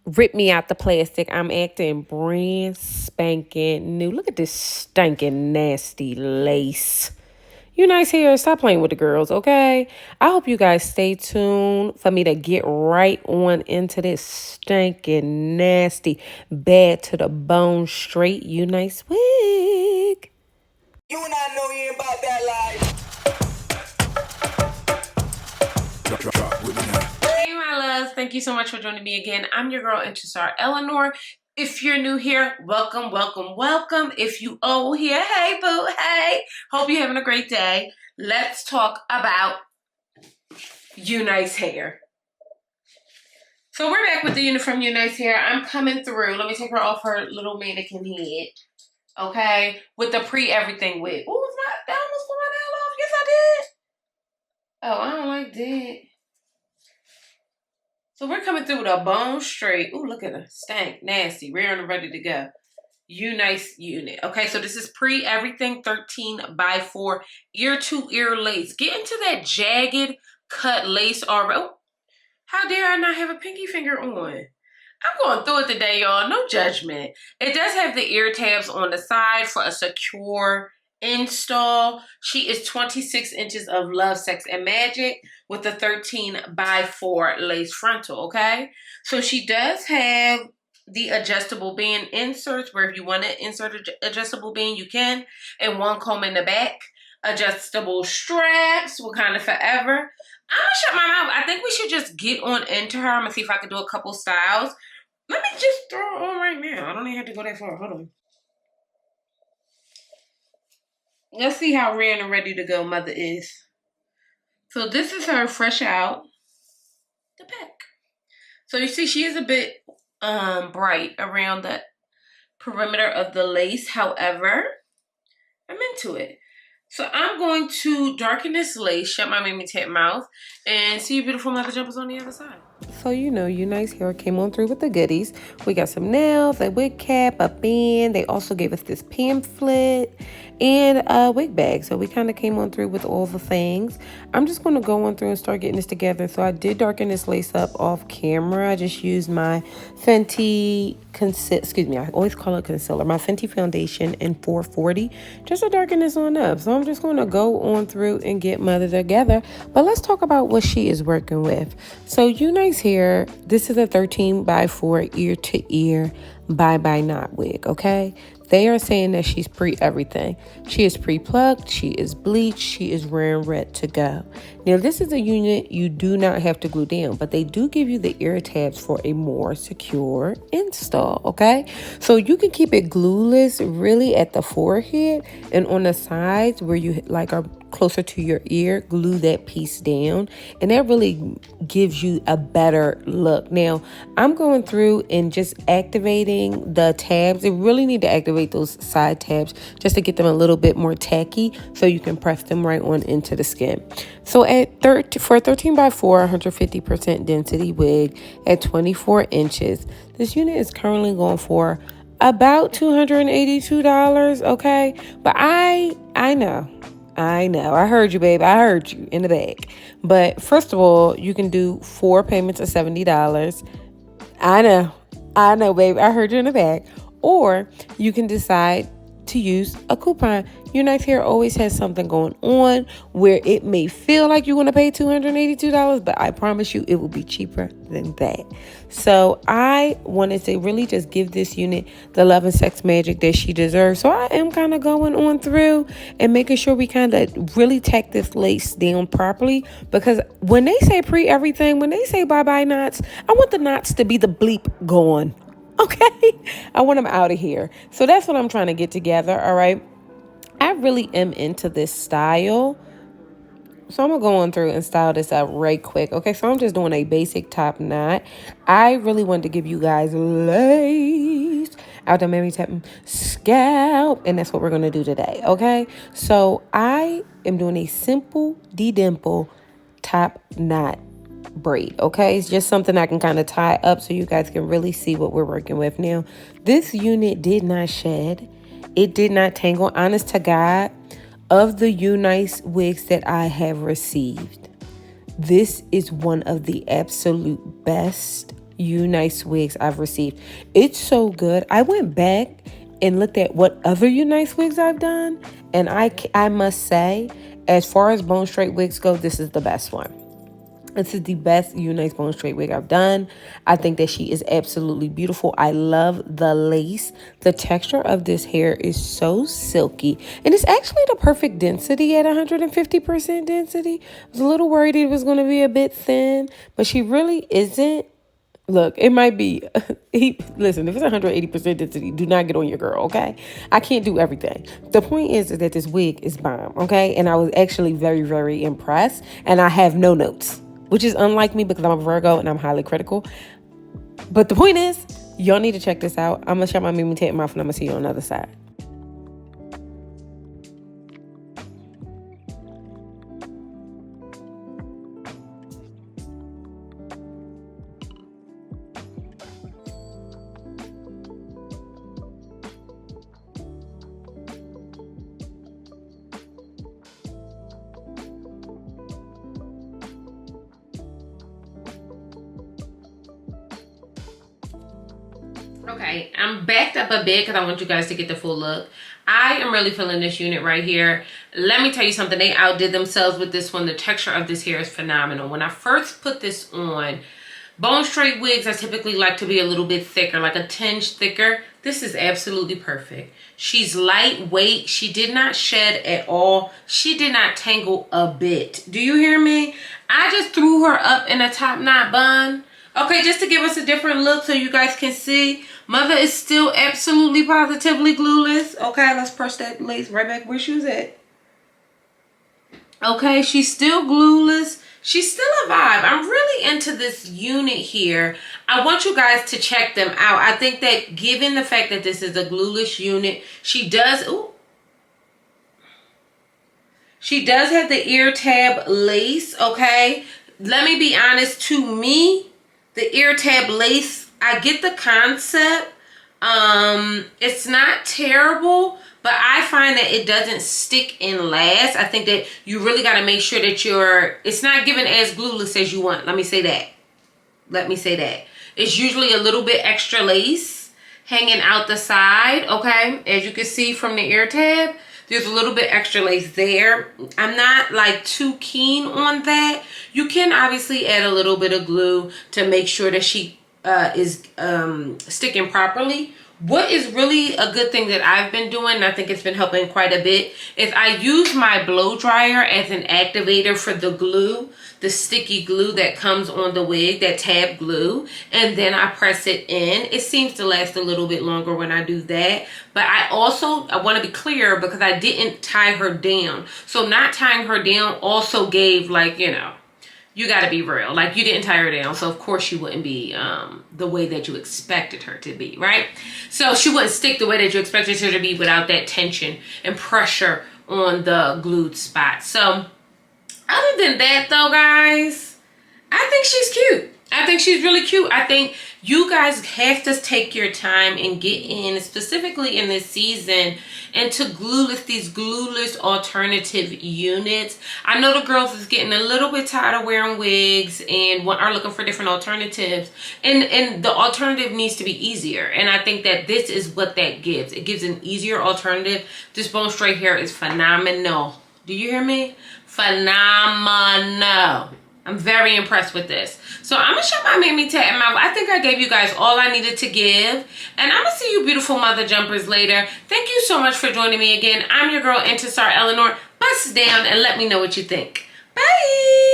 rip me out the plastic. I'm acting brand spanking new. Look at this stinking nasty lace. UNice here. Stop playing with the girls, okay? I hope you guys stay tuned for me to get right on into this stinking nasty, bad to the bone, straight UNice wig. You and I know you ain't about that life. Hey, my loves. Thank you so much for joining me again. I'm your girl, Intrasar Eleanor. If you're new here, welcome, welcome, welcome. If you old here, hey, boo, hey. Hope you're having a great day. Let's talk about UNice hair. So we're back with the unit from UNice hair. I'm coming through. Let me take her off her little mannequin head. Okay? With the pre-everything wig. Oh, it's not. That almost put my nail off. Yes, I did. Oh, I don't like that. So we're coming through with a bone straight. Ooh, look at her. Stank, nasty, rare and ready to go. UNice unit. Okay, so this is pre-everything 13x4 ear-to-ear lace. Get into that jagged cut lace already. Oh, how dare I not have a pinky finger on? I'm going through it today, y'all. No judgment. It does have the ear tabs on the side for a secure install. She is 26 inches of love, sex, and magic with the 13x4 lace frontal, okay? So she does have the adjustable band inserts where if you want to insert an adjustable band, you can. And one comb in the back. Adjustable straps will kind of forever. I'm gonna shut my mouth. I think we should just get on into her. I'm gonna see if I can do a couple styles. Let me just throw it on right now. I don't even have to go that far. Hold on. Let's see how rare and ready to go mother is. So this is her fresh out the back. So you see she is a bit bright around the perimeter of the lace. However, I'm into it. So I'm going to darken this lace, shut my mammy tap mouth, and see your beautiful mother jumpers on the other side. So you know, UNice hair came on through with the goodies. We got some nails, a wig cap, a band. They also gave us this pamphlet and a wig bag. So we kind of came on through with all the things. I'm just going to go on through and start getting this together. So I did darken this lace up off camera. I just used my Fenty I always call it concealer. My Fenty foundation in 440 just to darken this on up. So I'm just going to go on through and get mother together. But let's talk about what she is working with. So UNice hair, this is a 13x4 ear to ear bye knot wig, okay? They are saying that she's pre-everything. She is pre-plucked, she is bleached, she is rare and red to go. Now, this is a unit you do not have to glue down, but they do give you the ear tabs for a more secure install, okay? So you can keep it glueless really at the forehead and on the sides where you like are closer to your ear, glue that piece down, and that really gives you a better look. Now, I'm going through and just activating the tabs. You really need to activate those side tabs just to get them a little bit more tacky so you can press them right on into the skin. So for a 13x4 150% density wig at 24 inches, this unit is currently going for about $282, okay? But I know. I heard you, babe. I heard you in the bag. But first of all, you can do 4 payments of $70. I know, babe. I heard you in the bag. Or you can decide to use a coupon. UNice hair always has something going on where it may feel like you want to pay $282, but I promise you it will be cheaper than that. So I wanted to really just give this unit the love and sex magic that she deserves. So I am kind of going on through and making sure we kind of really tack this lace down properly, because when they say pre-everything, when they say bye-bye knots, I want the knots to be the bleep gone. Okay, I want them out of here. So that's what I'm trying to get together. All right, I really am into this style. So I'm going to go on through and style this up right quick. Okay, so I'm just doing a basic top knot. I really wanted to give you guys lace out the Mammy Tapping scalp. And that's what we're going to do today. Okay, so I am doing a simple de-dimple top knot braid. Okay, it's just something I can kind of tie up so you guys can really see what we're working with. Now, this unit did not shed. It did not tangle. Honest to God, of the UNice wigs that I have received, this is one of the absolute best UNice wigs I've received. It's so good. I went back and looked at what other UNice wigs I've done, and I must say, as far as bone straight wigs go, this is the best one. This is the best UNice bone straight wig I've done. I think that she is absolutely beautiful. I love the lace. The texture of this hair is so silky. And it's actually the perfect density at 150% density. I was a little worried it was going to be a bit thin, but she really isn't. Look, it might be, listen, if it's 180% density, do not get on your girl, okay? I can't do everything. The point is that this wig is bomb, okay? And I was actually very, very impressed. And I have no notes, which is unlike me because I'm a Virgo and I'm highly critical. But the point is, y'all need to check this out. I'm going to shut my Mimi Tat mouth and I'm going to see you on the other side. Okay, I'm backed up a bit because I want you guys to get the full look. I am really feeling this unit right here. Let me tell you something. They outdid themselves with this one. The texture of this hair is phenomenal. When I first put this on, bone straight wigs I typically like to be a little bit thicker, like a tinge thicker. This is absolutely perfect. She's lightweight. She did not shed at all. She did not tangle a bit. Do you hear me? I just threw her up in a top knot bun. Okay, just to give us a different look so you guys can see. Mother is still absolutely positively glueless. Okay, let's press that lace right back where she was at. Okay, she's still glueless. She's still a vibe. I'm really into this unit here. I want you guys to check them out. I think that given the fact that this is a glueless unit, she does have the ear tab lace, okay? Let me be honest, to me, the ear tab lace, I get the concept. It's not terrible, but I find that it doesn't stick and last. I think that you really got to make sure that it's not given as glueless as you want. Let me say that. It's usually a little bit extra lace hanging out the side, okay? As you can see from the ear tab, there's a little bit extra lace there. I'm not like too keen on that. You can obviously add a little bit of glue to make sure that she is sticking properly. What is really a good thing that I've been doing, and I think it's been helping quite a bit, is I use my blow dryer as an activator for the glue, the sticky glue that comes on the wig, that tab glue, and then I press it in. It seems to last a little bit longer when I do that. But I want to be clear because I didn't tie her down. So not tying her down also gave, like, you know, you got to be real. Like, you didn't tie her down, so of course she wouldn't be the way that you expected her to be, right? So she wouldn't stick the way that you expected her to be without that tension and pressure on the glued spot. So other than that, though, guys, I think she's cute. I think she's really cute. I think you guys have to take your time and get in, specifically in this season, into these glueless alternative units. I know the girls is getting a little bit tired of wearing wigs and are looking for different alternatives. And the alternative needs to be easier. And I think that this is what that gives. It gives an easier alternative. This bone straight hair is phenomenal. Do you hear me? Phenomenal. I'm very impressed with this. So I'm going to shut my Mimi Tat mouth. I think I gave you guys all I needed to give. And I'm going to see you beautiful mother jumpers later. Thank you so much for joining me again. I'm your girl, Intisar Eleanor. Bust down and let me know what you think. Bye.